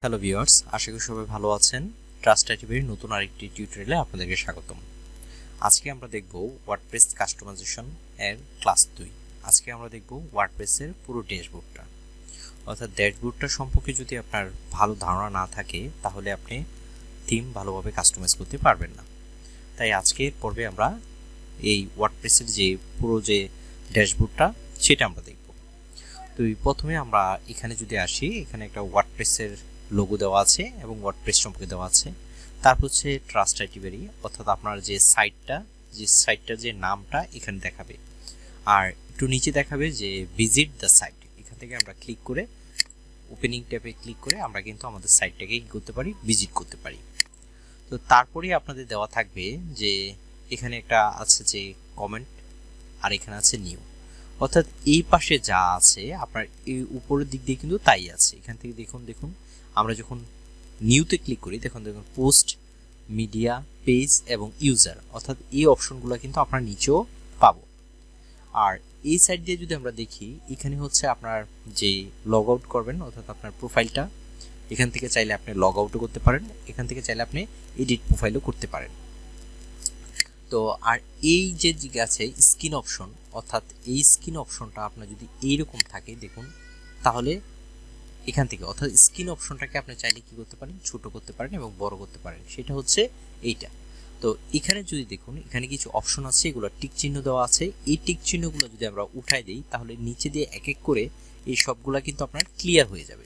Hello viewers, আশা করি সবাই ভালো আছেন। ট্রাস্ট টিভির নতুন আরেকটি টিউটোরিয়ালে আপনাদেরকে স্বাগতম। আজকে আমরা দেখব ওয়ার্ডপ্রেস কাস্টমাইজেশন এর ক্লাস 2। আজকে আমরা দেখব ওয়ার্ডপ্রেসের পুরো ড্যাশবোর্ডটা। অর্থাৎ ড্যাশবোর্ডটা সম্পর্কে যদি আপনার ভালো ধারণা না থাকে তাহলে আপনি থিম ভালোভাবে কাস্টমাইজ করতে পারবেন না। তাই আজকের পর্বে আমরা এই ওয়ার্ডপ্রেসের যে পুরো যে ড্যাশবোর্ডটা সেটা আমরা দেখব। তো প্রথমে আমরা এখানে যদি আসি, এখানে একটা ওয়ার্ডপ্রেসের লোগো দেওয়া আছে এবং ওয়ার্ডপ্রেস সম্পর্কে দেওয়া আছে। তারপর হচ্ছে ট্রাস্ট আইটিভেরি, অর্থাৎ আপনার যে সাইটটার যে নামটা এখানে দেখাবে। আর একটু নিচে দেখাবে যে ভিজিট দ্য সাইট। এখান থেকে আমরা ক্লিক করে ওপেনিং ট্যাবে ক্লিক করে আমরা কিন্তু আমাদের সাইটটাকে কি করতে পারি, ভিজিট করতে পারি। তো তারপরে আপনাদের দেওয়া থাকবে যে এখানে একটা আছে যে কমেন্ট, আর এখানে আছে নিউ। অর্থাৎ এই পাশে যা আছে আপনার এই উপরের দিক দিয়ে কিন্তু তাই আছে। এখান থেকে দেখুন আমরা যখন নিউতে ক্লিক করি দেখুন পোস্ট, মিডিয়া, পেজ এবং ইউজার, অর্থাৎ এই অপশনগুলো কিন্তু আপনার নিচেও পাবো। আর এই সাইড দিয়ে যদি আমরা দেখি, এখানে হচ্ছে আপনার যে লগ আউট করবেন, অর্থাৎ আপনার প্রোফাইলটা এখান থেকে চাইলে আপনি লগ আউটও করতে পারেন, এখান থেকে চাইলে আপনি এডিট প্রোফাইলও করতে পারেন। তো আর এই যে দিকে আছে স্ক্রিন অপশন, অর্থাৎ এই স্ক্রিন অপশনটা আপনার যদি এইরকম থাকে দেখুন, তাহলে এখান থেকে অর্থাৎ স্ক্রিন অপশনটাকে আপনি চাইলে কি করতে পারেন, ছোট করতে পারেন এবং বড় করতে পারেন। সেটা হচ্ছে এইটা। তো এখানে যদি দেখুন, এখানে কিছু অপশন আছে, এগুলো টিক চিহ্ন দেওয়া আছে। এই টিক চিহ্নগুলো যদি আমরা উঠাই দেই তাহলে নিচে দিয়ে এক এক করে এই সবগুলা কিন্তু আপনার ক্লিয়ার হয়ে যাবে।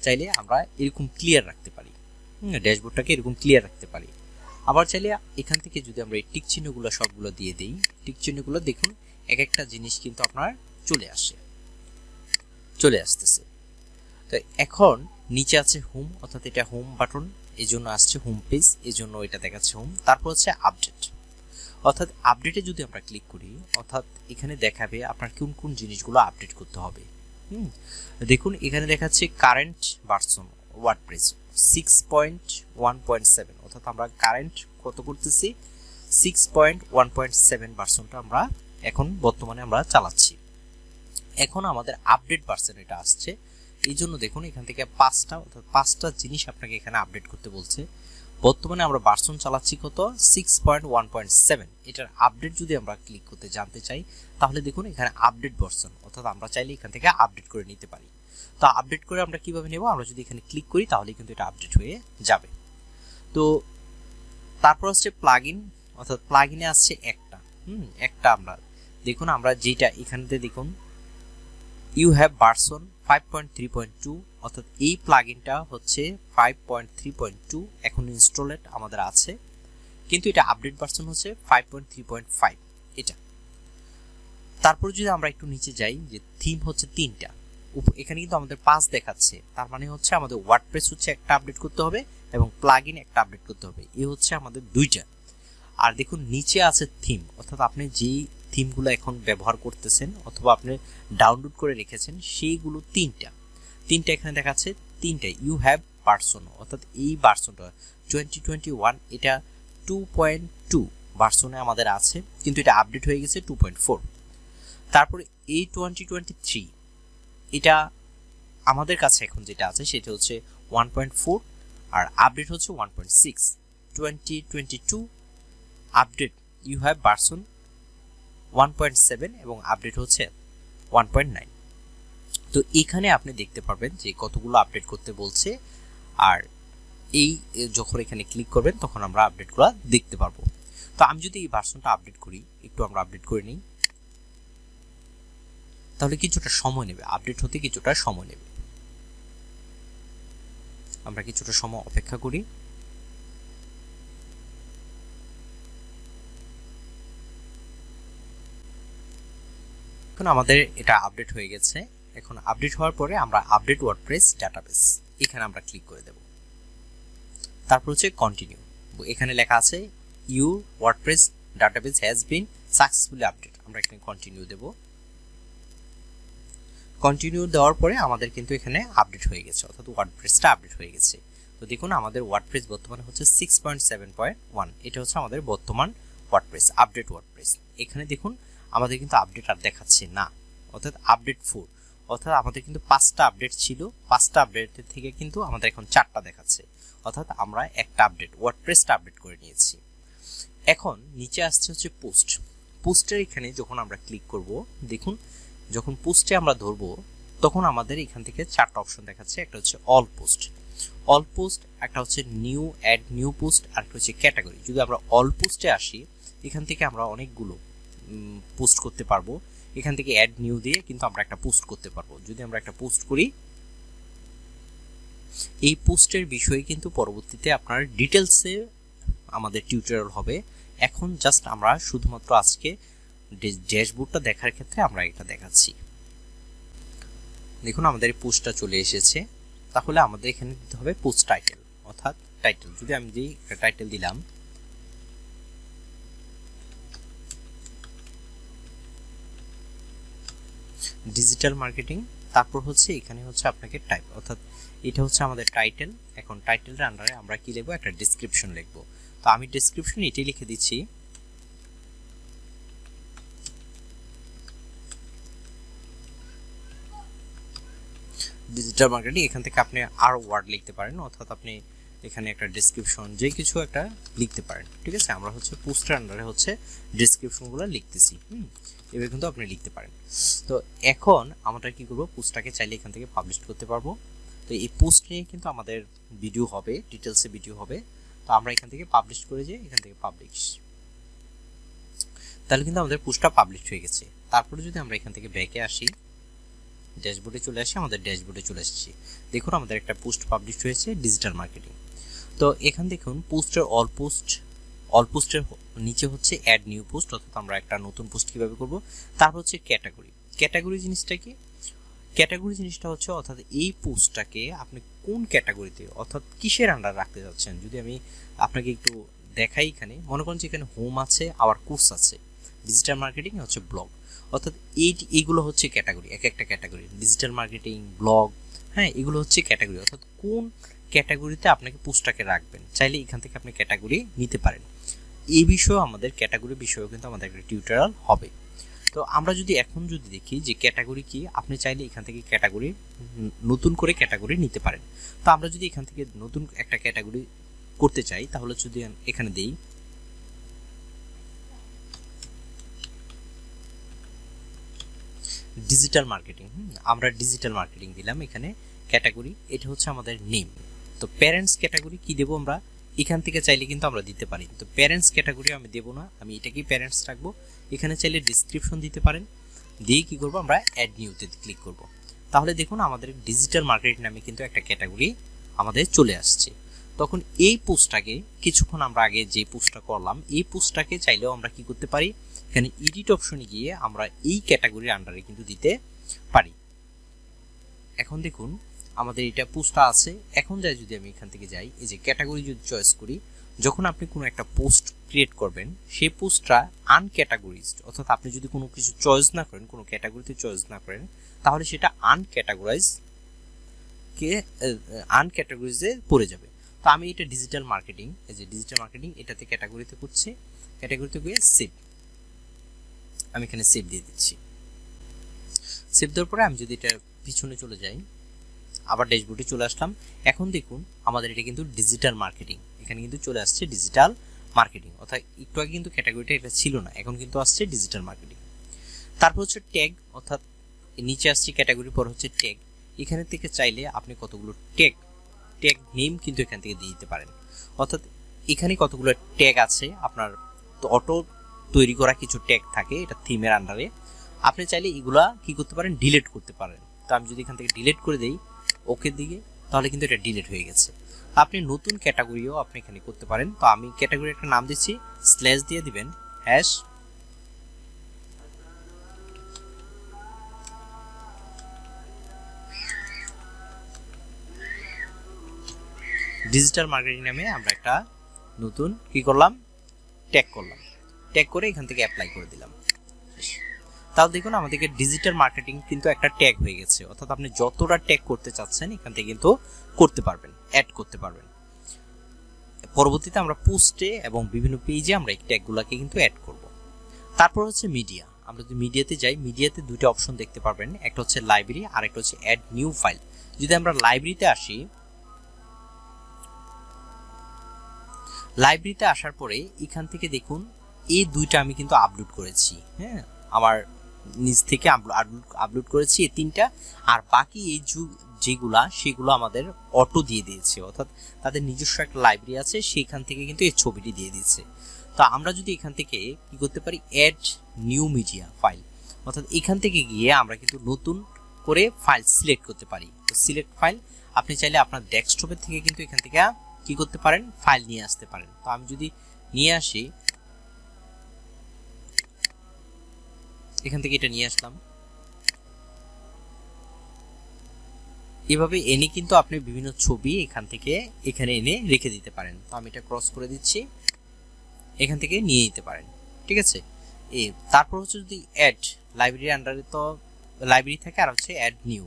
চাইলে আমরা এরকম ক্লিয়ার রাখতে পারি, ড্যাশবোর্ডটাকে এরকম ক্লিয়ার রাখতে পারি। আবার চাইলে এখান থেকে যদি আমরা এই টিক চিহ্নগুলো সবগুলো দিয়ে দেই, টিক চিহ্নগুলো দেখুন এক একটা জিনিস কিন্তু আপনার চলে আসতেছে। তো এখন নিচে আছে হোম, অর্থাৎ এটা হোম বাটন, এই জন্য আসছে হোম পেজ, এই জন্য এটা দেখাচ্ছে হোম। তারপর হচ্ছে আপডেট, অর্থাৎ আপডেটে যদি আমরা ক্লিক করি, অর্থাৎ এখানে দেখাবে আপনার কোন কোন জিনিসগুলো আপডেট করতে হবে। দেখুন এখানে দেখাচ্ছে কারেন্ট ভার্সন ওয়ার্ডপ্রেস 6.1.7, অর্থাৎ আমরা কারেন্ট কত করতেছি, 6.1.7 ভার্সনটা আমরা এখন বর্তমানে আমরা চালাচ্ছি। এখন আমাদের আপডেট ভার্সন এটা আসছে, এই জন্য দেখুন এখান থেকে পাঁচটা জিনিস আপনাকে এখানে আপডেট করতে বলছে। বর্তমানে আমরা ভার্সন চালাচ্ছি কত, 6.1.7। এটার আপডেট যদি আমরা ক্লিক করতে জানতে চাই তাহলে দেখুন এখানে আপডেট ভার্সন, অর্থাৎ আমরা চাইলে এখান থেকে আপডেট করে নিতে পারি। তো আপডেট করে আমরা কিভাবে নেব, আমরা যদি এখানে ক্লিক করি তাহলে কিন্তু এটা আপডেট হয়ে যাবে। তো তারপর হচ্ছে প্লাগইন, অর্থাৎ প্লাগইনে আসছে একটা আমরা দেখুন, আমরা যেটা এখানে দেখুন ইউ হ্যাভ ভার্সন 5.3.2, অর্থাৎ এই প্লাগইনটা হচ্ছে 5.3.2 এখন ইনস্টলেড আমাদের আছে, কিন্তু এটা আপডেট ভার্সন হচ্ছে 5.3.5 এটা। তারপর যদি আমরা একটু নিচে যাই, যে থিম হচ্ছে 3টা, এখানে কিন্তু আমাদের 5 দেখাচ্ছে, তার মানে হচ্ছে আমাদের ওয়ার্ডপ্রেস হচ্ছে একটা আপডেট করতে হবে এবং প্লাগইন একটা আপডেট করতে হবে, এই হচ্ছে আমাদের 2টা। আর দেখুন নিচে আছে থিম, অর্থাৎ আপনি যেই থিমগুলো এখন ব্যবহার করতেছেন অথবা আপনি ডাউনলোড করে রেখেছেন সেইগুলো তিনটা এখানে দেখাচ্ছে, তিনটা ইউ হ্যাভ ভার্সন, অর্থাৎ এই ভার্সনটা 2021 এটা 2.2 ভার্সনে আমাদের আছে, কিন্তু এটা আপডেট হয়ে গেছে 2.4। তারপরে এই 2023 এটা আমাদের কাছে এখন যেটা আছে সেটা হচ্ছে 1.4 আর আপডেট হচ্ছে 1.6। 2022 আপডেট ইউ হ্যাভ ভার্সন 1.7 এবং আপডেট হচ্ছে 1.9। তো এখানে আপনি দেখতে পারবেন যে কতগুলো আপডেট করতে বলছে, আর এই যখন এখানে ক্লিক করবেন তখন আমরা আপডেটগুলো দেখতে পারবো। তো আমি যদি এই ভার্সনটা আপডেট করি, একটু আমরা আপডেট করে নিই, তাহলে কিছুটা সময় নেবে, আপডেট হতে কিছুটা সময় নেবে। আমরা কিছুটা সময় অপেক্ষা করি। এখন আমাদের এটা আপডেট হয়ে গেছে। এখন আপডেট হওয়ার পরে আমরা আপডেট ওয়ার্ডপ্রেস ডাটাবেস এখানে আমরা ক্লিক করে দেব। তারপর হচ্ছে কন্টিনিউ, এখানে লেখা আছে your WordPress database has been successfully update, আমরা এখানে কন্টিনিউ দেব। কন্টিনিউ দেওয়ার পরে আমাদের কিন্তু এখানে আপডেট হয়ে গেছে, অর্থাৎ ওয়ার্ডপ্রেসটা আপডেট হয়ে গেছে। তো দেখুন আমাদের ওয়ার্ডপ্রেস বর্তমানে হচ্ছে 6.7.1, এটা হচ্ছে আমাদের বর্তমান ওয়ার্ডপ্রেস, আপডেট ওয়ার্ডপ্রেস। এখানে দেখুন আমাদের কিন্তু আপডেট আর দেখাচ্ছে না, অর্থাৎ আপডেট 4, অর্থাৎ আমাদের কিন্তু 5টা আপডেট ছিল, 5টা আপডেটের থেকে কিন্তু আমাদের এখন 4টা দেখাচ্ছে, অর্থাৎ আমরা একটা আপডেট ওয়ার্ডপ্রেসটা আপডেট করে নিয়েছি। এখন নিচে আসছে হচ্ছে পোস্ট। পোস্টের এখানে যখন আমরা ক্লিক করব, দেখুন যখন পোস্টে আমরা ধরবো তখন আমাদের এখান থেকে 4টা অপশন দেখাচ্ছে। একটা হচ্ছে অল পোস্ট, একটা হচ্ছে নিউ অ্যাড নিউ পোস্ট, আর একটা হচ্ছে ক্যাটাগরি। যদি আমরা অল পোস্টে আসি, এখান থেকে আমরা অনেকগুলো পোস্ট করতে পারবো। এখান থেকে অ্যাড নিউ দিয়ে কিন্তু আমরা একটা পোস্ট করতে পারবো। যদি আমরা একটা পোস্ট করি, এই পোস্টের বিষয়ে কিন্তু পরবর্তীতে আপনার ডিটেলসে আমাদের টিউটোরিয়াল হবে। এখন জাস্ট আমরা শুধুমাত্র আজকে ড্যাশবোর্ডটা দেখার ক্ষেত্রে আমরা এটা দেখাচ্ছি। দেখুন আমাদের এই পোস্টটা চলে এসেছে। তাহলে আমাদের এখানে দিতে হবে পোস্ট টাইটেল, অর্থাৎ টাইটেল। যদি আমি যেই একটা টাইটেল দিলাম, ডিজিটাল মার্কেটিং, তারপর হচ্ছে এখানে হচ্ছে আপনাকে টাইপ, অর্থাৎ এটা হচ্ছে আমাদের টাইটেল। এখন টাইটেলের আন্ডারে আমরা কি লিখবো, একটা ডেসক্রিপশন লিখবো। তো আমি ডেসক্রিপশন এটাই লিখে দিচ্ছি, ডিজিটাল মার্কেটিং। এখান থেকে আপনি আরো ওয়ার্ড লিখতে পারেন, অর্থাৎ আপনি এখানে একটা ডেসক্রিপশন যে কিছু একটা লিখতে পারেন। ঠিক আছে, আমরা হচ্ছে পোস্টের আন্ডারে হচ্ছে ডেসক্রিপশনগুলো লিখতেছি। এভাবে কিন্তু আপনি লিখতে পারেন। তো এখন আমরা কি করব, পোস্টটাকে চাইলে এখান থেকে পাবলিশ করতে পারবো। তো এই পোস্ট নিয়ে কিন্তু আমাদের ভিডিও হবে, ডিটেলসে ভিডিও হবে। তো আমরা এখান থেকে পাবলিশ করে যে এখান থেকে পাবলিশ, তাহলে কিন্তু আমাদের পোস্টটা পাবলিশ হয়ে গেছে। তারপরে যদি আমরা এখান থেকে ব্যাকে আসি, ড্যাশবোর্ডে চলে আসি, আমাদের ড্যাশবোর্ডে চলে এসেছি। দেখুন আমাদের একটা পোস্ট পাবলিশ হয়েছে ডিজিটাল মার্কেটিং। তো এখান দেখুন পোস্টের অল পোস্টের নিচে হচ্ছে অ্যাড নিউ পোস্ট, অর্থাৎ আমরা একটা নতুন পোস্ট কিভাবে করব। তারপর হচ্ছে ক্যাটাগরি জিনিসটা কি, ক্যাটাগরি জিনিসটা হচ্ছে অর্থাৎ এই পোস্টটাকে আপনি কোন ক্যাটাগরিতে, অর্থাৎ কিসের আন্ডার রাখতে যাচ্ছেন। যদি আমি আপনাকে একটু দেখাই, এখানে মনে করেন যে এখানে হোম আছে, আবার কোর্স আছে, ডিজিটাল মার্কেটিং হচ্ছে ব্লগ, অর্থাৎ এইগুলো হচ্ছে ক্যাটাগরি, এক একটা ক্যাটাগরি, ডিজিটাল মার্কেটিং, ব্লগ, হ্যাঁ এগুলো হচ্ছে ক্যাটাগরি। অর্থাৎ কোন ক্যাটাগরিতে আপনাকে পোস্টটাকে রাখবেন, চাইলে এখান থেকে আপনি ক্যাটাগরি নিতে পারেন। এই বিষয়ে আমাদের ক্যাটাগরি বিষয়েও কিন্তু আমাদের একটা টিউটোরিয়াল হবে। তো আমরা যদি এখন যদি দেখি যে ক্যাটাগরি কি, আপনি চাইলে এখান থেকে ক্যাটাগরি নতুন করে ক্যাটাগরি নিতে পারেন। তো আমরা যদি এখান থেকে নতুন একটা ক্যাটাগরি করতে চাই, তাহলে যদি এখানে দেই ডিজিটাল মার্কেটিং, আমরা ডিজিটাল মার্কেটিং দিলাম। এখানে ক্যাটাগরি এটা হচ্ছে আমাদের নেম। তো প্যারেন্টস ক্যাটাগরি কি দেবো আমরা, এখান থেকে চাইলে কিন্তু আমরা দিতে পারি। তো প্যারেন্টস ক্যাটাগরি আমি দেবো না, আমি এটাকেই প্যারেন্টস রাখবো। এখানে চাইলে ডিসক্রিপশন দিতে পারেন, দিয়ে কি করবো, আমরা অ্যাড নিউতে ক্লিক করব। তাহলে দেখুন আমাদের ডিজিটাল মার্কেটিং নামে কিন্তু একটা ক্যাটাগরি আমাদের চলে আসছে। তখন এই পোস্টটাকে কিছুক্ষণ আমরা আগে যে পোস্টটা করলাম, এই পোস্টটাকে চাইলেও আমরা কি করতে পারি, এখানে এডিট অপশনে গিয়ে আমরা এই ক্যাটাগরির আন্ডারে কিন্তু দিতে পারি। এখন দেখুন আমাদের এটা পোস্টটা আছে। এখন যদি আমি এখান থেকে যাই, এই যে ক্যাটাগরি যদি চয়েস করি, যখন আপনি কোনো একটা পোস্ট ক্রিয়েট করবেন, সেই পোস্টটা আনক্যাটাগরাইজড, অর্থাৎ আপনি যদি কোনো কিছু চয়েস না করেন, কোনো ক্যাটাগরিতে চয়েস না করেন, তাহলে সেটা আনক্যাটাগরাইজে পড়ে যাবে। তো আমি এটা ডিজিটাল মার্কেটিং, এই যে ডিজিটাল মার্কেটিং এটাতে ক্যাটাগরিতে করছি, ক্যাটাগরিতে গিয়ে সেভ, আমি এখানে সেভ দিয়ে দিচ্ছি। সেভ দেওয়ার পরে আমি যদি এটা পিছনে চলে যাই, আবার ড্যাশবোর্ডে চলে আসলাম। এখন দেখুন আমাদের এটা কিন্তু ডিজিটাল মার্কেটিং, এখানে কিন্তু চলে আসছে ডিজিটাল মার্কেটিং, অর্থাৎ একটু আগে কিন্তু ক্যাটাগরিটা এটা ছিল না, এখন কিন্তু আসছে ডিজিটাল মার্কেটিং। তারপর হচ্ছে ট্যাগ, অর্থাৎ নিচে আসছে ক্যাটাগরি, পর হচ্ছে ট্যাগ। এখানে থেকে চাইলে আপনি কতগুলো ট্যাগ নেম কিন্তু এখান থেকে দিয়ে দিতে পারেন। অর্থাৎ এখানে কতগুলো ট্যাগ আছে, আপনার অটো তৈরি করা কিছু ট্যাগ থাকে এটা থিমের আন্ডারে, আপনি চাইলে এগুলা কি করতে পারেন, ডিলিট করতে পারেন। তো আমি যদি এখান থেকে ডিলিট করে দেই ওকে দিকে, তাহলে কিন্তু এটা ডিলিট হয়ে গেছে। আপনি নতুন ক্যাটাগরিও আপনি এখানে করতে পারেন। তো আমি ক্যাটাগরি একটা নাম দিচ্ছি, স্ল্যাশ দিয়ে দিবেন হ্যাশ ডিজিটাল মার্কেটিং নামে আমরা একটা নতুন কি করলাম, ট্যাগ করলাম। ট্যাগ করে এখান থেকে অ্যাপ্লাই করে দিলাম। তাহলে দেখুন আমাদেরকে ডিজিটাল মার্কেটিং কিন্তু একটা ট্যাগ হয়ে গেছে, অর্থাৎ আপনি যতটা ট্যাগ করতে চাচ্ছেন এখান থেকে কিন্তু করতে পারবেন, অ্যাড করতে পারবেন। পরবর্তীতে আমরা পোস্টে এবং বিভিন্ন পেজে আমরা এই ট্যাগগুলোকে কিন্তু অ্যাড করব। তারপর হচ্ছে মিডিয়া, আমরা যদি মিডিয়াতে যাই, মিডিয়াতে দুটো অপশন দেখতে পারবেন, একটা হচ্ছে লাইব্রেরি আর একটা হচ্ছে অ্যাড নিউ ফাইল। যদি আমরা লাইব্রেরিতে আসি, লাইব্রেরিতে আসার পরে এখান থেকে দেখুন এই দুইটা আমি কিন্তু আপলোড করেছি, হ্যাঁ, আমার নিজ থেকে আপলোড করেছি এই তিনটা, আর বাকি এই যেগুলা সেগুলো আমাদের অটো দিয়ে দিয়েছে, অর্থাৎ তাদের নিজস্ব একটা লাইব্রেরি আছে, সেইখান থেকে কিন্তু এই ছবিটি দিয়ে দিয়েছে। তো আমরা যদি এখান থেকে কি করতে পারি, অ্যাড নিউ মিডিয়া ফাইল, অর্থাৎ এখান থেকে গিয়ে আমরা কিন্তু নতুন করে ফাইল সিলেক্ট করতে পারি। তো সিলেক্ট ফাইল আপনি চাইলে আপনার ডেস্কটপের থেকে কিন্তু এখান থেকে কি করতে পারেন, ফাইল নিয়ে আসতে পারেন। তো আমি যদি নিয়ে আসি, এখান থেকে এটা নিয়ে আসলাম, এভাবে এনে কিন্তু আপনি বিভিন্ন ছবি এখান থেকে এখানে এনে রেখে দিতে পারেন। তো আমি এটা ক্রস করে দিচ্ছি, এখান থেকে নিয়ে নিতে পারেন, ঠিক আছে। তারপর হচ্ছে যদি অ্যাড লাইব্রেরি আন্ডারে, তো লাইব্রেরি থাকে, আর হচ্ছে অ্যাড নিউ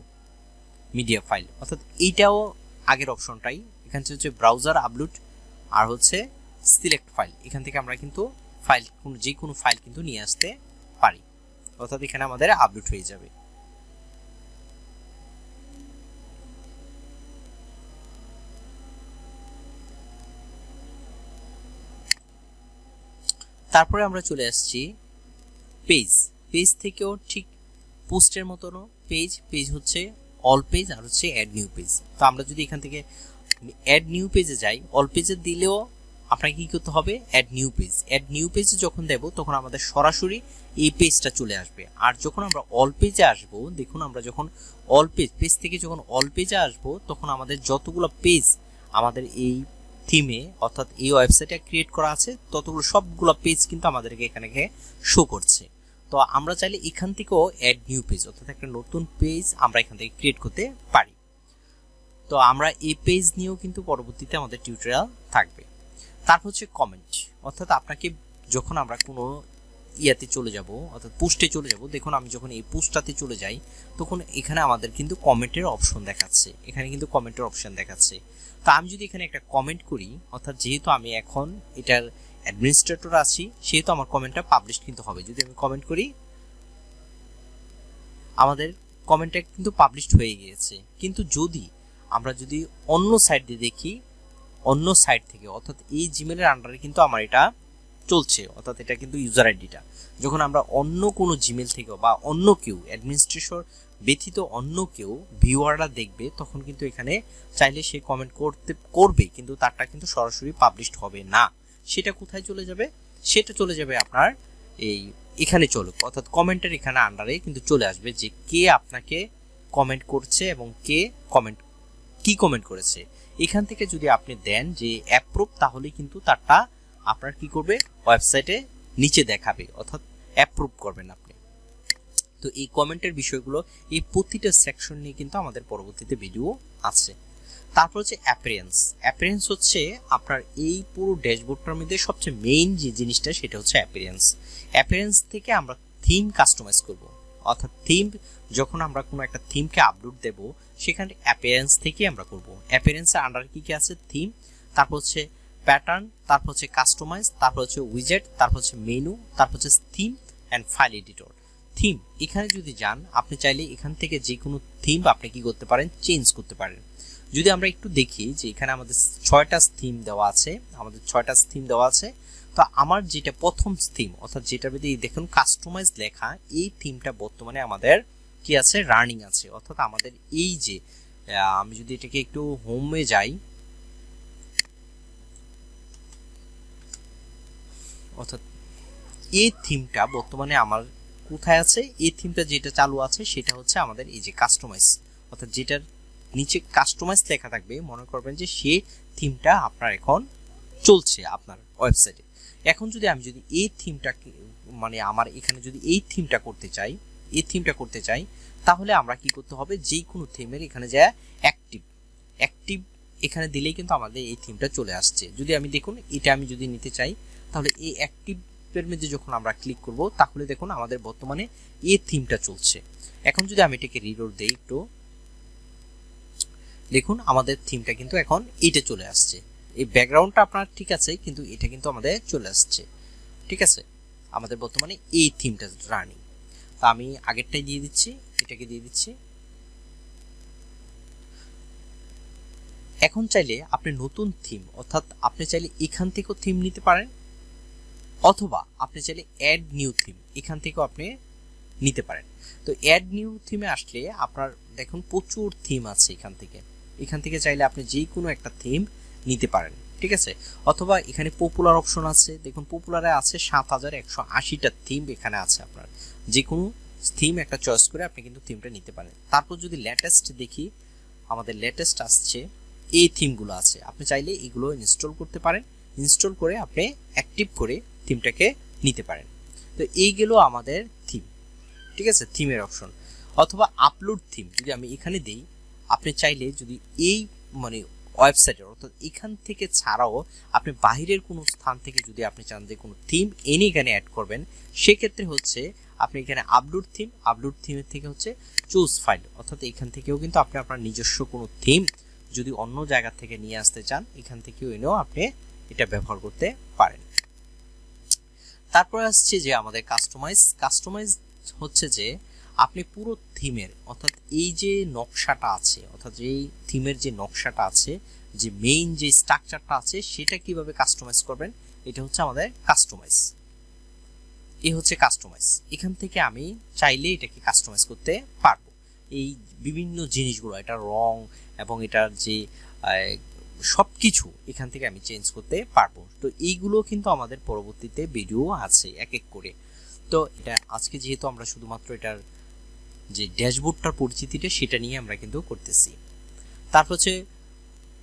মিডিয়া ফাইল, অর্থাৎ এইটাও আগের অপশনটাই। এখান থেকে হচ্ছে ব্রাউজার আপলোড আর হচ্ছে সিলেক্ট ফাইল, এখান থেকে আমরা কিন্তু ফাইল যে কোনো ফাইল কিন্তু নিয়ে আসতে পারি, অর্থাৎ এখানে আমাদের আপলোড হয়ে যাবে। তারপরে আমরা চলে আসছি পেজ। পেজ থেকেও ঠিক পোস্টের মতনও পেজ হচ্ছে অল পেজ আর হচ্ছে অ্যাড নিউ পেজ। তো আমরা যদি এখান থেকে অ্যাড নিউ পেজে যাই, অল পেজে দিলেও আপনাকে কি করতে হবে, অ্যাড নিউ পেজে যখন দেব তখন আমাদের সরাসরি এই পেজটা চলে আসবে। আর যখন আমরা অল পেজে আসব, দেখুন আমরা যখন অল পেজ থেকে যখন অল পেজে আসব, তখন আমাদের যতগুলো পেজ আমাদের এই থিমে অর্থাৎ এই ওয়েবসাইটে ক্রিয়েট করা আছে, ততগুলো সবগুলো পেজ কিন্তু আমাদেরকে এখানে শো করছে। তো আমরা চাইলে এখান থেকেও অ্যাড নিউ পেজ, অর্থাৎ একটা নতুন পেজ আমরা এখান থেকে ক্রিয়েট করতে পারি। তো আমরা এই পেজ নিয়েও কিন্তু পরবর্তীতে আমাদের টিউটোরিয়াল থাকবে। তারপর হচ্ছে কমেন্ট, অর্থাৎ আপনাকে যখন আমরা কোনো ইয়াতে চলে যাব, অর্থাৎ পোস্টে চলে যাব, দেখুন আমি যখন এই পোস্টটাতে চলে যাই তখন এখানে আমাদের কিন্তু কমেন্টের অপশন দেখাচ্ছে, এখানে কিন্তু কমেন্টের অপশন দেখাচ্ছে। তো আমি যদি এখানে একটা কমেন্ট করি, অর্থাৎ যেহেতু আমি এখন এটার অ্যাডমিনিস্ট্রেটর আছি, সেহেতু আমার কমেন্টটা পাবলিশ কিন্তু হবে। যদি আমি কমেন্ট করি, আমাদের কমেন্টটা কিন্তু পাবলিশড হয়ে গিয়েছে। কিন্তু আমরা যদি অন্য সাইট দিয়ে দেখি, অন্য সাইট থেকে, অর্থাৎ এই জিমেলের আন্ডারে কিন্তু আমার এটা চলছে, অর্থাৎ এটা কিন্তু ইউজার আইডিটা। যখন আমরা অন্য কোনো জিমেল থেকে বা অন্য কেউ অ্যাডমিনিস্ট্রেটর ব্যতীত অন্য কেউ ভিউয়াররা দেখবে, তখন কিন্তু এখানে চাইলে সে কমেন্ট করবে, কিন্তু তারটা কিন্তু সরাসরি পাবলিশড হবে না। সেটা কোথায় চলে যাবে, সেটা চলে যাবে আপনার এখানে চলুক, অর্থাৎ কমেন্টের এখানে আন্ডারে কিন্তু চলে আসবে যে কে আপনাকে কমেন্ট করছে এবং কে কি কমেন্ট করেছে। এখান থেকে যদি আপনি দেন যে অ্যাপ্রুভ, তাহলে কিন্তু তারটা আপনার কি করবে, ওয়েবসাইটে নিচে দেখাবে, অর্থাৎ অ্যাপ্রুভ করবেন আপনি। তো এই কমেন্টের বিষয়গুলো, এই প্রতিটা সেকশন নিয়ে কিন্তু আমাদের পরবর্তীতে ভিডিও আছে। তারপর হচ্ছে অ্যাপিয়ারেন্স হচ্ছে আপনার এই পুরো ড্যাশবোর্ডটার মধ্যে সবচেয়ে মেইন যে জিনিসটা, সেটা হচ্ছে অ্যাপিয়ারেন্স থেকে আমরা থিম কাস্টমাইজ করব, অর্থাৎ থিম যখন আমরা কোনো একটা থিমকে আপলোড দেব, সেখানে অ্যাপিয়ারেন্স থেকে আমরা করব। অ্যাপিয়ারেন্সের আন্ডারে কি কি আছে, থিম, তারপর হচ্ছে প্যাটার্ন, তারপর হচ্ছে কাস্টমাইজ, তারপর হচ্ছে উইজেট, তারপর হচ্ছে মেনু, তারপর হচ্ছে theme and file editor. Theme, এখানে যদি যান আপনি চাইলে এখান থেকে যে কোনো থিম আপনি কি করতে পারেন, চেঞ্জ করতে পারেন। যদি আমরা একটু দেখি যে এখানে আমাদের 6টা থিম দেওয়া আছে, তো আমার যেটা প্রথম থিম, অর্থাৎ যেটা যদি দেখুন কাস্টমাইজ লেখা, এই থিমটা বর্তমানে আমাদের কি আছে, রানিং আছে। অর্থাৎ আমাদের এই যে আমি যদি এটাকে একটু হোমে যাই, অর্থাৎ এই থিমটা বর্তমানে আমার কোথায় আছে, এই থিমটা যেটা চালু আছে সেটা হচ্ছে আমাদের এই যে কাস্টমাইজ, অর্থাৎ যেটার নিচে কাস্টমাইজ লেখা থাকবে, মনে করবেন যে সেই থিমটা আপনার এখন চলছে আপনার ওয়েবসাইটে। এখন আমি যদি এই থিমটাকে মানে আমার এখানে যদি এই থিমটা করতে চাই, তাহলে আমরা কি করতে হবে, যে কোনো থিমের এখানে যায় অ্যাক্টিভ এখানে দিলেই কিন্তু আমাদের এই থিমটা চলে আসছে। যদি আমি দেখুন এটা আমি যদি নিতে চাই, তাহলে এই অ্যাক্টিভের মধ্যে যখন আমরা ক্লিক করব, তাহলে দেখুন আমাদের বর্তমানে এই থিমটা চলছে। এখন যদি আমি এটাকে রিলোড দেই একটু, দেখুন আমাদের থিমটা কিন্তু এখন এইটা চলে আসছে। এই ব্যাকগ্রাউন্ডটা আপনার ঠিক আছে, কিন্তু এটা কিন্তু আমাদের চলে আসছে, ঠিক আছে। আমাদের বর্তমানে এই থিমটা রানিং। তো আমি আগেরটাই দিয়ে দিচ্ছি, এটাকে দিয়ে দিচ্ছি। এখন চাইলে আপনি নতুন থিম, অর্থাৎ আপনি চাইলে এখান থেকেও থিম নিতে পারেন, অথবা আপনি চাইলে অ্যাড নিউ থিম এখান থেকেও আপনি নিতে পারেন। তো অ্যাড নিউ থিমে আসলে আপনার দেখুন প্রচুর থিম আছে এখান থেকে চাইলে আপনি যে কোনো একটা থিম নিতে পারেন, ঠিক আছে। অথবা এখানে পপুলার অপশন আছে, দেখুন পপুলারে আছে 7180টা থিম এখানে আছে। আপনার যে কোনো থিম একটা চয়েস করে আপনি কিন্তু থিমটা নিতে পারেন। তারপর যদি লেটেস্ট দেখি, আমাদের লেটেস্ট আসছে এই থিমগুলো আছে, আপনি চাইলে এগুলো ইনস্টল করতে পারেন। ইনস্টল করে আপনি অ্যাক্টিভ করে থিমটাকে নিতে পারেন। তো এই গেল আমাদের থিম, ঠিক আছে, থিমের অপশন। অথবা আপলোড থিম যদি আমি এখানে দেই, আপনি চাইলে যদি এই মানে ওয়েবসাইটের অর্থাৎ এখান থেকে ছাড়াও আপনি বাহিরের কোনো স্থান থেকে যদি আপনি চান যে কোনো থিম এনে এখানে অ্যাড করবেন, সেক্ষেত্রে হচ্ছে আপনি এখানে আপলোড থিমের থেকে হচ্ছে চুজ ফাইল, অর্থাৎ এখান থেকেও কিন্তু আপনি আপনার নিজস্ব কোনো থিম যদি অন্য জায়গা থেকে নিয়ে আসতে চান, এখান থেকেও এনেও আপনি এটা ব্যবহার করতে পারেন। তারপর আসছে যে আমাদের কাস্টমাইজ হচ্ছে যে আপনি পুরো থিমের, অর্থাৎ এই যে নকশাটা আছে, অর্থাৎ এই থিমের যে নকশাটা আছে, যে মেইন যে স্ট্রাকচারটা আছে, সেটা কিভাবে কাস্টমাইজ করবেন, এটা হচ্ছে আমাদের কাস্টমাইজ। এই হচ্ছে কাস্টমাইজ। এখান থেকে আমি চাইলে এটাকে কাস্টমাইজ করতে পারবো। এই বিভিন্ন জিনিসগুলো, এটা রং এবং এটার যে সবকিছু এখান থেকে আমি চেঞ্জ করতে পারবো। তো এইগুলো কিন্তু আমাদের পরবর্তীতে ভিডিও আছে এক এক করে। তো এটা আজকে যেহেতু আমরা শুধুমাত্র এটার যে ড্যাশবোর্ডটার পরিচিতিটা সেটা নিয়ে আমরা কিন্তু করতেছি। তারপর হচ্ছে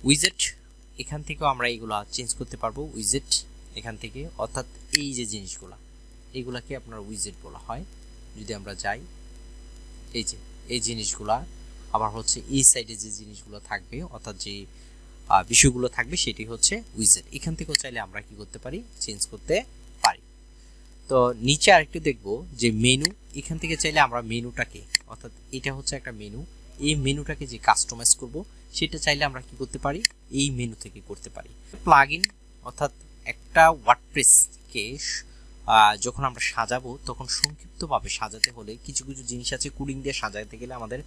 উইজেট, এখান থেকেও আমরা এইগুলা চেঞ্জ করতে পারবো। উইজেট এখান থেকে, অর্থাৎ এই যে জিনিসগুলা, এইগুলাকে আপনার উইজেট বলা হয়। যদি আমরা যাই, এই জিনিসগুলা আবার হচ্ছে এই সাইডে যে জিনিসগুলো থাকবে, অর্থাৎ যে বিষয়গুলো থাকবে, সেটি হচ্ছে উইজেট। এখান থেকেও চাইলে আমরা কি করতে পারি, চেঞ্জ করতে পারি। তো নিচে আরেকটু দেখবো যে মেনু, এখান থেকে চাইলে আমরা মেনুটাকে, অর্থাৎ এটা হচ্ছে একটা মেনু, এই মেনুটাকে যে কাস্টমাইজ করব, সেটা চাইলে আমরা কি করতে পারি, এই মেনু থেকে করতে পারি। প্লাগইন, অর্থাৎ একটা ওয়ার্ডপ্রেসকে যখন আমরা সাজাবো, তখন সংক্ষিপ্তভাবে সাজাতে হলে কিছু কিছু জিনিস আছে, কোডিং দিয়ে সাজাতে গেলে আমাদের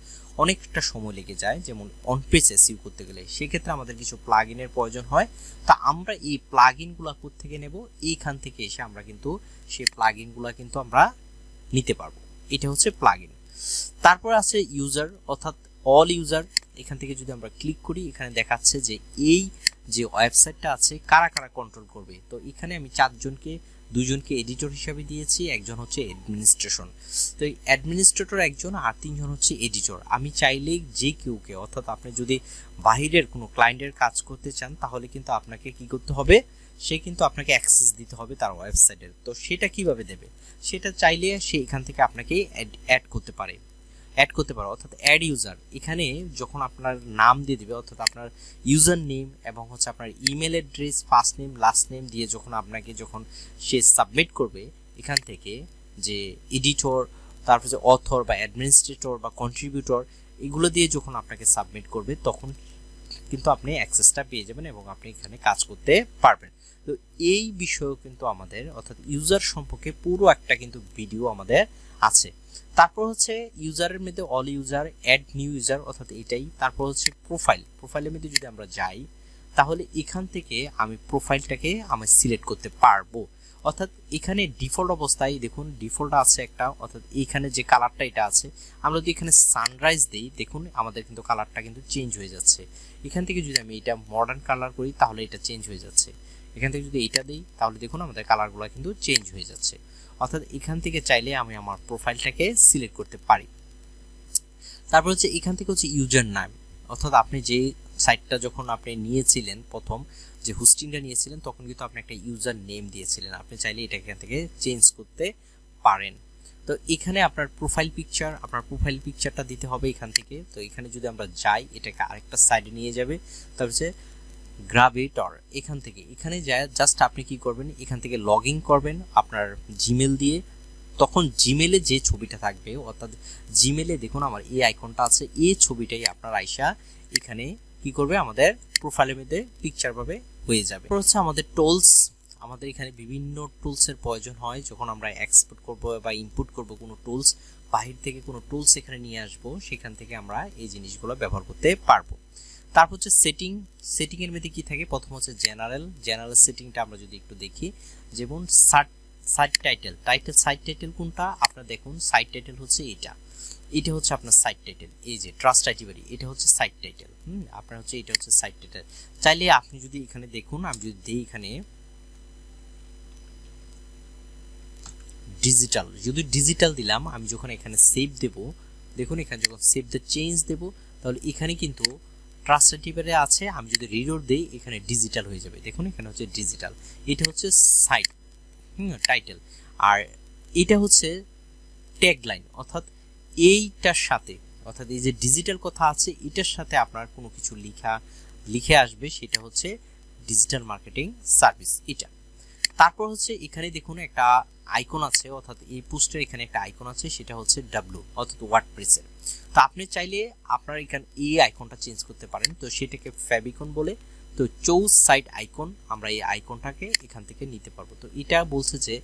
অনেকটা সময় লেগে যায়, যেমন অন পেজ এসইও করতে গেলে, সেক্ষেত্রে আমাদের কিছু প্লাগইনের প্রয়োজন হয়। তা আমরা এই প্লাগইনগুলো কোথা থেকে নেব, এইখান থেকে এসে আমরা কিন্তু সেই প্লাগইনগুলো কিন্তু আমরা নিতে পারবো। এটা হচ্ছে প্লাগইন। তারপর আছে ইউজার, অর্থাৎ অল ইউজার। এখান থেকে যদি আমরা ক্লিক করি, এখানে দেখাচ্ছে যে এই যে ওয়েবসাইটটা আছে কারা কারা কন্ট্রোল করবে। তো এখানে আমি দুজনকে এডিটর হিসাবে দিয়েছি, একজন হচ্ছে অ্যাডমিনিস্ট্রেশন। তো এই অ্যাডমিনিস্ট্রেটর একজন, আর তিনজন হচ্ছে এডিটর। আমি চাইলে যে কেউকে, অর্থাৎ আপনি যদি বাহিরের কোনো ক্লায়েন্টের কাজ করতে চান, তাহলে কিন্তু আপনাকে কি করতে হবে, সে কিন্তু আপনাকে অ্যাক্সেস দিতে হবে তার ওয়েবসাইটের। তো সেটা কিভাবে দেবে, সেটা চাইলে সে এখান থেকে আপনাকে অ্যাড করতে পারে, অর্থাৎ অ্যাড ইউজার। এখানে যখন আপনার নাম দিয়ে দিবে, অর্থাৎ আপনার ইউজার নেম এবং হচ্ছে আপনার email address, first name last name দিয়ে যখন সে সাবমিট করবে, এখান থেকে যে এডিটর, তারপর যে অথর বা অ্যাডমিনিস্ট্রেটর বা কন্ট্রিবিউটর, এগুলো দিয়ে যখন আপনাকে সাবমিট করবে, তখন কিন্তু আপনি অ্যাক্সেসটা পেয়ে যাবেন এবং আপনি এখানে কাজ করতে পারবেন। তো এই বিষয়েও কিন্তু আমাদের, অর্থাৎ ইউজার সম্পর্কে পুরো একটা কিন্তু ভিডিও আমাদের আছে। তারপর হচ্ছে ইউজারের মধ্যে all user, add new user, অর্থাৎ এটাই। তারপর হচ্ছে প্রোফাইলের মধ্যে যদি আমরা যাই, তাহলে এখান থেকে আমি প্রোফাইলটাকে আমি সিলেক্ট করতে পারবো। অর্থাৎ এখানে ডিফল্ট অবস্থায় দেখুন, ডিফল্ট আছে একটা, অর্থাৎ এখানে যে কালারটা এটা আছে, আমরা যদি এখানে সানরাইজ দিই, দেখুন আমাদের কিন্তু কালারটা কিন্তু চেঞ্জ হয়ে যাচ্ছে। এখান থেকে যদি আমি এটা মডার্ন কালার করি, তাহলে এটা চেঞ্জ হয়ে যাচ্ছে। এখান থেকে যদি এটা দিই, তাহলে দেখুন আমাদের কালারগুলো কিন্তু চেঞ্জ হয়ে যাচ্ছে। অর্থাৎ এখান থেকে চাইলে আমি আমার প্রোফাইলটাকে সিলেক্ট করতে পারি। তারপর হচ্ছে এখান থেকে হচ্ছে ইউজার নাম, অর্থাৎ আপনি যে সাইটটা যখন আপনি নিয়েছিলেন, প্রথম যে হোস্টিংটা নিয়েছিলেন, তখন কিন্তু আপনি একটা ইউজার নেম দিয়েছিলেন, আপনি চাইলে এটা এখান থেকে চেঞ্জ করতে পারেন। তো এখানে আপনার প্রোফাইল পিকচারটা দিতে হবে এখান থেকে। তো এখানে যদি আমরা যাই, এটাকে আরেকটা সাইডে নিয়ে যাবে। তারপর হচ্ছে গ্রাভিটর, এখানে যায় জাস্ট আপনি কি করবেন, এখান থেকে লগ ইন করবেন আপনার জিমেল দিয়ে। তখন জিমেলে যে ছবিটা থাকবে, অর্থাৎ জিমেলে দেখুন আমার এই আইকনটা আছে, এই ছবিটাই আপনার আইসা এখানে কি করবে, আমাদের প্রোফাইলের মধ্যে পিকচার ভাবে হয়ে যাবে। হচ্ছে আমাদের টুলস, আমাদের এখানে বিভিন্ন টুলসের প্রয়োজন হয় যখন আমরা এক্সপোর্ট করব বা ইনপুট করব কোনো টুলস। বাহির থেকে কোনো টুলস এখানে নিয়ে আসব, সেখান থেকে আমরা এই জিনিসগুলো ব্যবহার করতে পারবো। তারপর হচ্ছে সেটিং এর মধ্যে কি থাকে, প্রথম হচ্ছে জেনারেল সেটিংটা আমরা যদি একটু দেখি, যেমন সাইট টাইটেল কোনটা, আপনারা দেখুন সাইট টাইটেল হচ্ছে এটা হচ্ছে আপনার সাইট টাইটেল, এই যে ট্রাস্ট আইটিবারি, এটা হচ্ছে সাইট টাইটেল। আপনার হচ্ছে এটা হচ্ছে সাইট টাইটেল। চাইলে আপনি যদি এখানে দেখুন, আমি যদি দিই এখানে ডিজিটাল দিলাম, আমি যখন এখানে সেভ দেব, দেখুন এখানে যখন সেভ দ্য চেঞ্জ দেব, তাহলে এখানে কিন্তু ট্রাস্ট আইটিবারে আছে, আমি যদি রিডোর দেই এখানে ডিজিটাল হয়ে যাবে। দেখুন এখানে হচ্ছে ডিজিটাল, এটা হচ্ছে সাইট টাইটেল, আর এটা হচ্ছে ট্যাগলাইন, অর্থাৎ এইটার সাথে, অর্থাৎ এই যে ডিজিটাল কথা আছে এটার সাথে আপনার কোনো কিছু লিখে আসবে, সেটা হচ্ছে ডিজিটাল মার্কেটিং সার্ভিস এটা। তারপর হচ্ছে এখানে দেখুন একটা আইকন আছে, অর্থাৎ এই পোস্টের এখানে একটা আইকন আছে, সেটা হচ্ছে ডাব্লিউ, অর্থাৎ ওয়ার্ডপ্রেসের। তো আপনি চাইলে আপনার এখানে এই আইকনটা চেঞ্জ করতে পারেন, তো সেটাকে ফেভিকন বলে। তো চুজ সাইট আইকন, আমরা এই আইকনটাকে এখান থেকে নিতে পারবো। তো এটা বলছে যে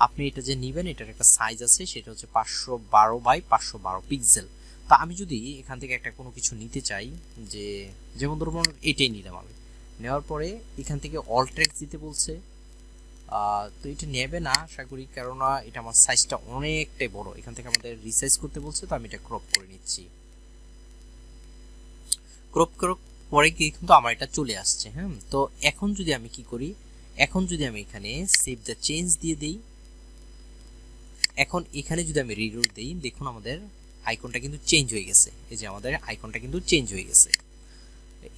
আপনি এটা যে নেবেন এটার একটা সাইজ আছে, সেটা হচ্ছে 512 বাই 512 পিক্সেল। তো আমি যদি এখান থেকে একটা কোনো কিছু নিতে চাই, যে যেমন ধরুন এটাই নিলাম, আমি নেওয়ার পরে এখান থেকে অল ট্যাক্স দিতে বলছে। তো এটা নেবে না আশা করি, কেননা এটা আমার সাইজটা অনেকটাই বড়, এখান থেকে আমাদের রিসাইজ করতে বলছে। তো আমি এটা ক্রপ করে নিচ্ছি, ক্রপ পরে কিন্তু আমার এটা চলে আসছে। হ্যাঁ, তো এখন যদি আমি কি করি, এখন যদি আমি এখানে সেভ দ্য চেঞ্জ দিয়ে দিই, এখন এখানে যদি আমি রিডোর দেই, দেখুন আমাদের আইকনটা কিন্তু চেঞ্জ হয়ে গেছে। এই যে আমাদের আইকনটা কিন্তু চেঞ্জ হয়ে গেছে।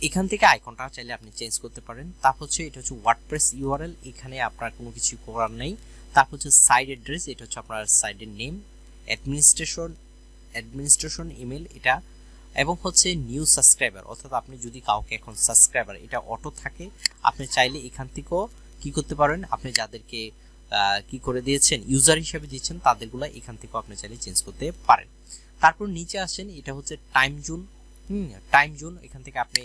এখান থেকে আইকনটা চাইলে আপনি চেঞ্জ করতে পারেন। তারপর হচ্ছে এটা হচ্ছে ওয়ার্ডপ্রেস ইউআরএল, এখানে আপনার কোনো কিছু করার নেই। তারপর হচ্ছে সাইট অ্যাড্রেস, এটা হচ্ছে আপনার সাইটের নেম, অ্যাডমিনিস্ট্রেশন ইমেল এটা, এবং হচ্ছে নিউ সাবস্ক্রাইবার, অর্থাৎ আপনি যদি কাউকে এখন সাবস্ক্রাইবার এটা অটো থাকে, আপনি চাইলে এখান থেকেও কি করতে পারেন, আপনি যাদেরকে কি করে দিয়েছেন ইউজার হিসেবে দিচ্ছেন তাদেরগুলো এখান থেকেও আপনি চাইলে চেঞ্জ করতে পারেন। তারপর নিচে আসেন, এটা হচ্ছে টাইম জোন, এখান থেকে আপনি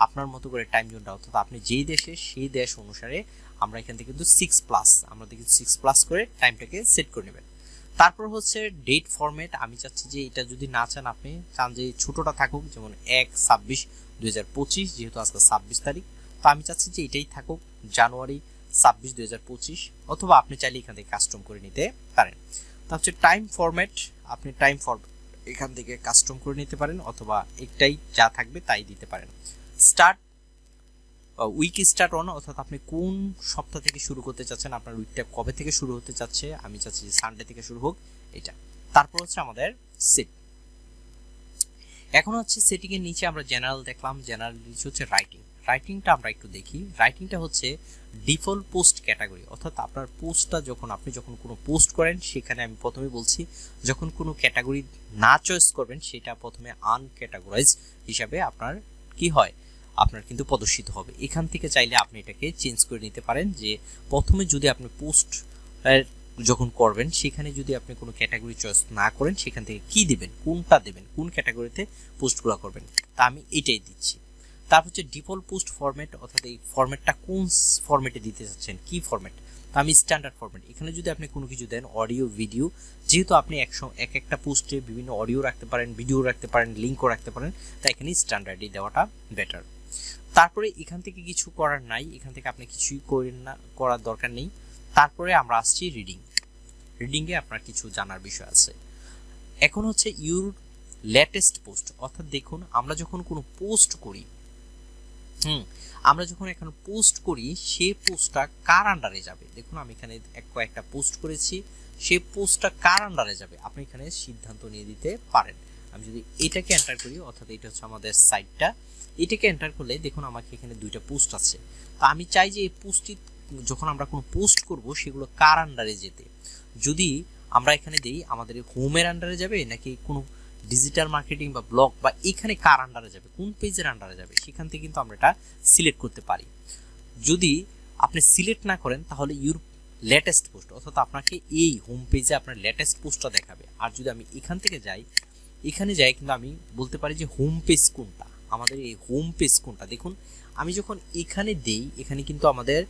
আপনার মতো করে টাইম জোনটা, অর্থাৎ আপনি যেই দেশে সেই দেশ অনুসারে আমরা এখান থেকে কিন্তু 6+, আমরা দেখি 6+ করে টাইমটাকে সেট করে নেবেন। তারপর হচ্ছে ডেট ফরম্যাট, আমি চাচ্ছি যে এটা যদি না চান, আপনি চান যে ছোটটা থাকুক, যেমন 1/26/2025, যেহেতু আজকে 26 তারিখ, তো আমি চাচ্ছি যে এটাই থাকুক জানুয়ারি 26, 2025, অথবা আপনি চাইলে এখান থেকে কাস্টম করে নিতে পারেন। তা হচ্ছে টাইম ফরম্যাট, আপনি টাইম ফরম্যাট এখান থেকে কাস্টম করে নিতে পারেন, অথবা একটাই যা থাকবে তাই দিতে পারেন। স্টার্ট উইক স্টার্ট অন, অর্থাৎ আপনি কোন সপ্তাহ থেকে শুরু করতে চাচ্ছেন, আপনার উইকটা কবে থেকে শুরু হতে চাচ্ছে, আমি চাচ্ছি যে সানডে থেকে শুরু হোক এটা। তারপর হচ্ছে আমাদের সেট, এখন হচ্ছে সেটিং এর নিচে আমরা জেনারেল দেখলাম, জেনারেল নিচে হচ্ছে রাইটিংটা আমরা একটু দেখি। রাইটিংটা হচ্ছে ডিফল্ট পোস্ট ক্যাটাগরি, অর্থাৎ আপনার পোস্টটা আপনি যখন কোনো পোস্ট করেন, সেখানে আমি প্রথমে বলছি যখন কোনো ক্যাটাগরি না চয়েস করবেন, সেটা প্রথমে আনক্যাটাগরাইজ হিসাবে আপনার কি হয়, আপনার কিন্তু প্রদর্শিত হবে। এখান থেকে চাইলে আপনি এটাকে চেঞ্জ করে নিতে পারেন, যে প্রথমে যদি আপনি পোস্ট যখন করবেন, সেখানে যদি আপনি কোনো ক্যাটাগরি চয়েস না করেন, সেখান থেকে কি দিবেন, কোনটা দেবেন, কোন ক্যাটাগরিতে পোস্টগুলো করবেন, তা আমি এটাই দিচ্ছি। তারপর হচ্ছে ডিফল্ট পোস্ট ফরম্যাট, অর্থাৎ এই ফরম্যাটটা কোন ফরম্যাটে দিতে চাচ্ছেন, কি ফরম্যাট, তা আমি স্ট্যান্ডার্ড ফরম্যাট। এখানে যদি আপনি কোনো কিছু দেন অডিও ভিডিও, যেহেতু আপনি একটা পোস্টে বিভিন্ন অডিও রাখতে পারেন, ভিডিও রাখতে পারেন, লিঙ্কও রাখতে পারেন, তাই এখানে স্ট্যান্ডার্ডই দেওয়াটা বেটার। তারপরে এখান থেকে কিছু করার নাই, এখান থেকে আপনি কিছুই করার দরকার নেই। তারপরে আমরা আসছি রিডিংয়ে আপনার কিছু জানার বিষয় আছে। এখন হচ্ছে ইউর লেটেস্ট পোস্ট, অর্থাৎ দেখুন আমরা যখন কোনো পোস্ট করি, আমরা যখন এখন পোস্ট করি, সেই পোস্টটা কার আন্ডারে যাবে, দেখুন আমি এখানে কয়েকটা পোস্ট করেছি, সেই পোস্টটা কার আন্ডারে যাবে আপনি এখানে সিদ্ধান্ত নিয়ে দিতে পারেন। আমি যদি এটাকে এন্টার করি, অর্থাৎ এটা হচ্ছে আমাদের সাইটটা, এটাকে এন্টার করলে দেখুন আমাকে এখানে দুইটা পোস্ট আছে। তো আমি চাই যে এই পোস্টটি যখন আমরা কোনো পোস্ট করব, সেগুলো কার আন্ডারে যেতে। যদি আমরা এখানে দেই আমাদের হোমের আন্ডারে যাবে, নাকি কোনো ডিজিটাল মার্কেটিং বা ব্লগ, বা এখানে কার আন্ডারে যাবে, কোন পেজের আন্ডারে যাবে, সেখান থেকে কিন্তু আমরা এটা সিলেক্ট করতে পারি। যদি আপনি সিলেক্ট না করেন, তাহলে ইউর লেটেস্ট পোস্ট, অর্থাৎ আপনাকে এই হোম পেজে আপনার লেটেস্ট পোস্টটা দেখাবে। আর যদি আমি এখান থেকে এখানে যাই, কিন্তু আমি বলতে পারি যে হোম পেজ কোনটা, আমাদের এই হোম পেজ কোনটা। দেখুন আমি যখন এখানে দেই, এখানে কিন্তু আমাদের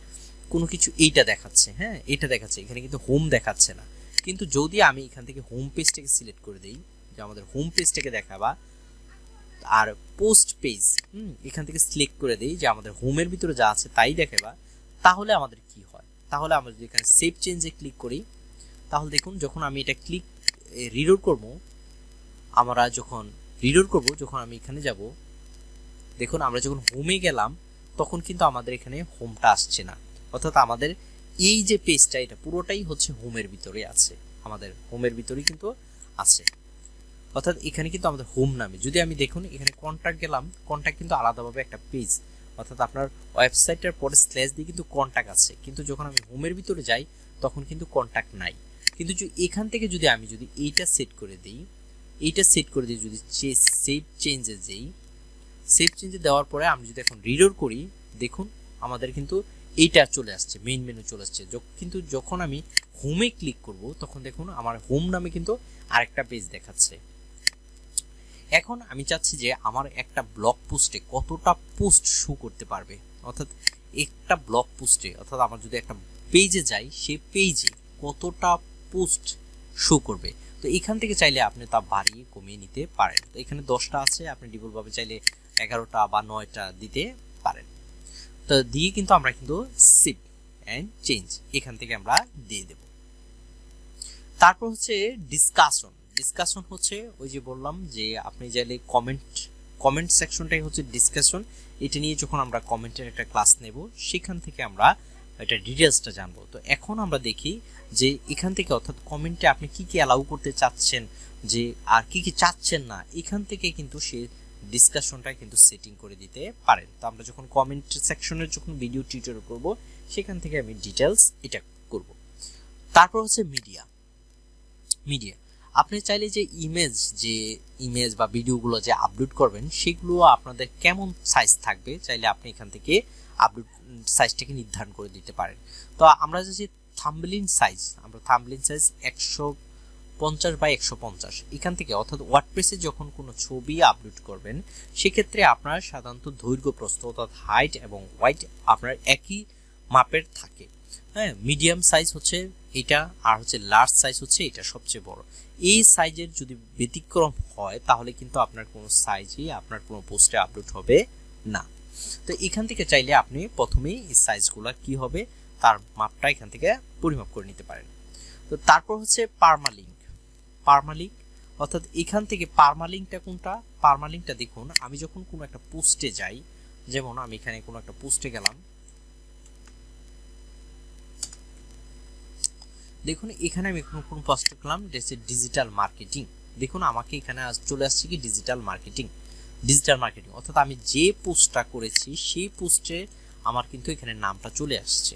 কোনো কিছু এইটা দেখাচ্ছে, হ্যাঁ এটা দেখাচ্ছে, এখানে কিন্তু হোম দেখাচ্ছে না। কিন্তু যদি আমি এখান থেকে হোম পেজটাকে সিলেক্ট করে দেই, যে আমাদের হোম পেজটাকে দেখাবা, আর পোস্ট পেজ এখান থেকে সিলেক্ট করে দেই যে আমাদের হোমের ভিতরে যা আছে তাই দেখাবা, তাহলে আমাদের কি হয়? তাহলে আমরা যদি এখানে সেভ চেঞ্জে ক্লিক করি, তাহলে দেখুন যখন আমি এটা ক্লিক রিলোড করব, আমরা যখন রিলোড করব, যখন আমি এখানে যাব, দেখুন আমরা যখন হোমে গেলাম তখন কিন্তু আমাদের এখানে হোমটা আসছে না, অর্থাৎ আমাদের এই যে পেজটা এটা পুরোটাই হচ্ছে হোমের ভিতরে আছে, আমাদের হোমের ভিতরেই কিন্তু আছে, অর্থাৎ এখানে কিন্তু আমাদের হোম নামে। যদি আমি দেখুন এখানে কন্ট্যাক্ট গেলাম, কন্ট্যাক্ট কিন্তু আলাদাভাবে একটা পেজ, অর্থাৎ আপনার ওয়েবসাইটের পরে স্ল্যাশ দিয়ে কিন্তু কন্ট্যাক্ট আছে, কিন্তু যখন আমি হোমের ভিতরে যাই তখন কিন্তু কন্ট্যাক্ট নাই। কিন্তু এখান থেকে যদি আমি যদি এইটা সেট করে দিই, এইটা সেট করে দিই, যদি সেভ চেঞ্জে যাই, সেভ চেঞ্জে দেওয়ার পরে আমি যদি এখন রিলোড করি, দেখুন আমাদের কিন্তু এইটা চলে আসছে, মেইন মেনু চলে আসছে। কিন্তু যখন আমি হোমে ক্লিক করব তখন দেখুন আমার হোম নামে কিন্তু আরেকটা পেজ দেখাচ্ছে। এখন আমি চাচ্ছি যে আমার একটা ব্লগ পোস্টে কতটা পোস্ট শো করতে পারবে, অর্থাৎ একটা ব্লগ পোস্টে, অর্থাৎ আমার যদি একটা পেজে যাই সেই পেজে কতটা পোস্ট শো করবে। তো এখান থেকে চাইলে আপনি তা বাড়িয়ে কমিয়ে নিতে পারেন। তো এখানে 10টা আছে, আপনি ডিফল্টভাবে চাইলে 11টা বা 9টা দিতে পারেন। তো দিয়ে কিন্তু আমরা কিন্তু সেভ এন্ড চেঞ্জ এখান থেকে আমরা দিয়ে দেব। তারপর হচ্ছে ডিসকাশন হচ্ছে ওই যে বললাম যে আপনি চাইলে কমেন্ট সেকশনটাই হচ্ছে ডিসকাশন। এটা নিয়ে যখন আমরা কমেন্টের একটা ক্লাস নেব সেখান থেকে আমরা এটা ডিটেলসটা জানবো। তো এখন আমরা দেখি যে এখান থেকে, অর্থাৎ কমেন্টে আপনি কি কি অ্যালাউ করতে চাচ্ছেন, যে আর কি কি চাচ্ছেন না, এখান থেকে কিন্তু সে ডিসকাশনটা কিন্তু সেটিং করে দিতে পারেন। তো আমরা যখন কমেন্ট সেকশনের যখন ভিডিও টিউটোরিয়াল করব সেখান থেকে আমি ডিটেলস এটা করব। তারপর হচ্ছে মিডিয়া। আপনি চাইলে যে ইমেজ বা ভিডিওগুলো যে আপলোড করবেন সেগুলো আপনাদের কেমন সাইজ থাকবে, চাইলে আপনি এখান থেকে আপলোড সাইজটাকে নির্ধারণ করে দিতে পারেন। তো আমরা যে থাম্বনেইল সাইজ 150 বাই 150 এখান থেকে, অর্থাৎ ওয়ার্ডপ্রেসে যখন কোনো ছবি আপলোড করবেন সেক্ষেত্রে আপনার সাধারণত দৈর্ঘ্য প্রস্থ অর্থাৎ হাইট এবং ওয়াইড আপনার একই মাপের থাকে। হ্যাঁ, মিডিয়াম সাইজ হচ্ছে এটা, আর হচ্ছে লার্জ সাইজ হচ্ছে এটা সবচেয়ে বড়। এই সাইজের যদি ব্যতিক্রম হয় তাহলে কিন্তু আপনার কোনো সাইজই আপনার কোনো পোস্টে আপলোড হবে না। তো এখান থেকে চাইলে আপনি প্রথমেই এই সাইজগুলো কি হবে তার মাপটা এখান থেকে পরিমাপ করে নিতে পারেন। তো তারপর হচ্ছে পার্মালিঙ্ক, অর্থাৎ এখান থেকে পার্মালিঙ্কটা কোনটা? পার্মালিঙ্কটা দেখুন আমি যখন কোনো একটা পোস্টে যাই, যেমন আমি এখানে কোনো একটা পোস্টে গেলাম, দেখুন এখানে আমি কোন পোস্ট করলাম, ডিজিটাল মার্কেটিং। দেখুন আমাকে এখানে চলে আসছে কি ডিজিটাল মার্কেটিং, অর্থাৎ আমি যে পোস্টটা করেছি সেই পোস্টে আমার কিন্তু এখানে নামটা চলে আসছে।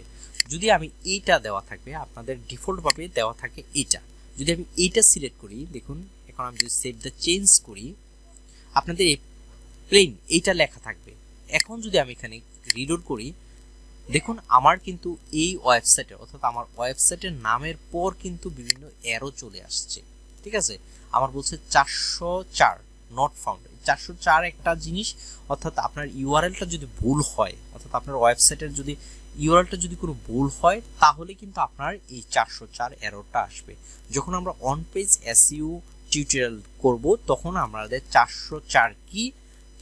যদি আমি এইটা দেওয়া থাকবে, আপনাদের ডিফল্ট ভাবে দেওয়া থাকে এটা, যদি আমি এইটা সিলেক্ট করি, দেখুন এখন আমি যদি সেভ দ্য চেঞ্জ করি আপনাদের প্লেন এইটা লেখা থাকবে। এখন যদি আমি এখানে রিলোড করি, দেখুন আমার কিন্তু এই ওয়েবসাইটে, অর্থাৎ আমার ওয়েবসাইটের নামের পর কিন্তু বিভিন্ন অ্যারো চলে আসছে। ঠিক আছে, আমার বলছে 404 নট ফাউন্ড। 404 একটা জিনিস, অর্থাৎ আপনার ইউআরএলটা যদি ভুল হয়, অর্থাৎ আপনার ওয়েবসাইটের যদি ইউআরএলটা যদি কোনো ভুল হয় তাহলে কিন্তু আপনার এই 404 এররটা আসবে। যখন আমরা অন পেজ এসইও টিউটোরিয়াল করব তখন আমাদের 404 কি,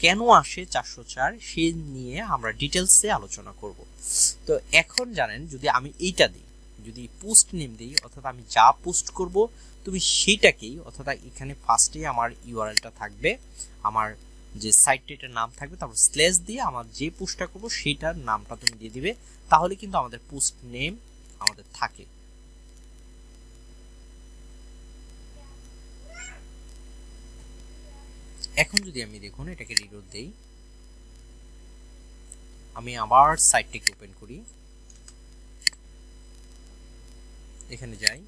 কেন আসে 404 সে নিয়ে আমরা ডিটেলসে আলোচনা করব। তো এখন জানেন যদি আমি এইটা দিই, যদি পোস্ট নেম দিই, অর্থাৎ আমি যা পোস্ট করব তুমি সেইটাকেই, অর্থাৎ এখানে ফার্স্টে আমার ইউআরএলটা থাকবে, আমার যে সাইটটার নাম থাকবে, তারপর স্ল্যাশ দিয়ে আমার যে পোস্টটা করব সেইটার নামটা তুমি দিয়ে দিবে, তাহলে কিন্তু আমাদের পোস্ট নেম আমাদের থাকে। এখন যদি আমি দেখুন এটাকে রিলোড দেই, আমি আবার সাইটটাকে ওপেন করি, এখানে যাই,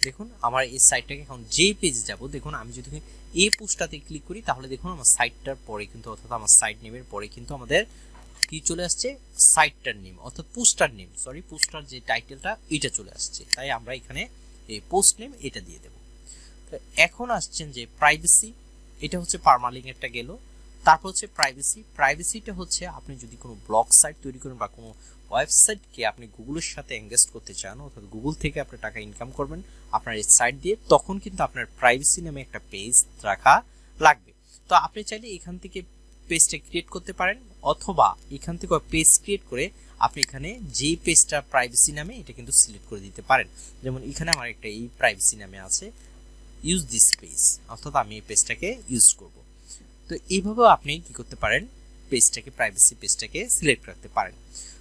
দেখুন আমার এই সাইটটাকে এখন যে পেজে যাব, দেখুন আমি যদি এই পোস্টটাতে ক্লিক করি তাহলে দেখুন আমার সাইটটার পরে কিন্তু, অর্থাৎ আমার সাইট নেমের পরে কিন্তু আমাদের কি চলে আসছে, সাইটটার নেম, অর্থাৎ পোস্টার নেম, পোস্টার যে টাইটেলটা এটা চলে আসছে। তাই আমরা এখানে এই পোস্ট নেম এটা দিয়ে দেব। তো এখন আসছেন যে প্রাইভেসি, এটা হচ্ছে পার্মালিঙ্ক একটা গেল। তারপর হচ্ছে প্রাইভেসি। প্রাইভেসিটা হচ্ছে আপনি যদি কোনো ব্লগ সাইট তৈরি করেন বা কোনো ওয়েবসাইটকে আপনি গুগলের সাথে এঙ্গেজ করতে চান, অর্থাৎ গুগল থেকে আপনি টাকা ইনকাম করবেন আপনার এই সাইট দিয়ে, তখন কিন্তু আপনার প্রাইভেসি নামে একটা পেজ রাখা লাগবে। তো আপনি চাইলে এখান থেকে পেজটা ক্রিয়েট করতে পারেন, অথবা এখান থেকে পেজ ক্রিয়েট করে আপনি এখানে যে পেজটা প্রাইভেসি নামে এটা কিন্তু সিলেক্ট করে দিতে পারেন। যেমন এখানে আমার একটা এই প্রাইভেসি নামে আছে, ইউজ দিস পেজ, অর্থাৎ আমি এই পেজটাকে ইউজ করব। তো এইভাবেও আপনি কি করতে পারেন, পেজটাকে প্রাইভেসি পেজটাকে সিলেক্ট রাখতে পারেন।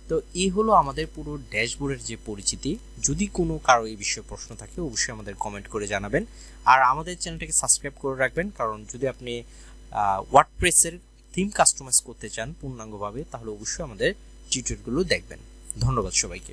তো এই হলো আমাদের পুরো ড্যাশবোর্ডের যে পরিচিতি। যদি কোনো কারো এই বিষয়ে প্রশ্ন থাকে অবশ্যই আমাদের কমেন্ট করে জানাবেন, আর আমাদের চ্যানেলটাকে সাবস্ক্রাইব করে রাখবেন, কারণ যদি আপনি ওয়ার্ডপ্রেসের থিম কাস্টমাইজ করতে চান পূর্ণাঙ্গভাবে, তাহলে অবশ্যই আমাদের টিউটোরিয়ালগুলো দেখবেন। ধন্যবাদ সবাইকে।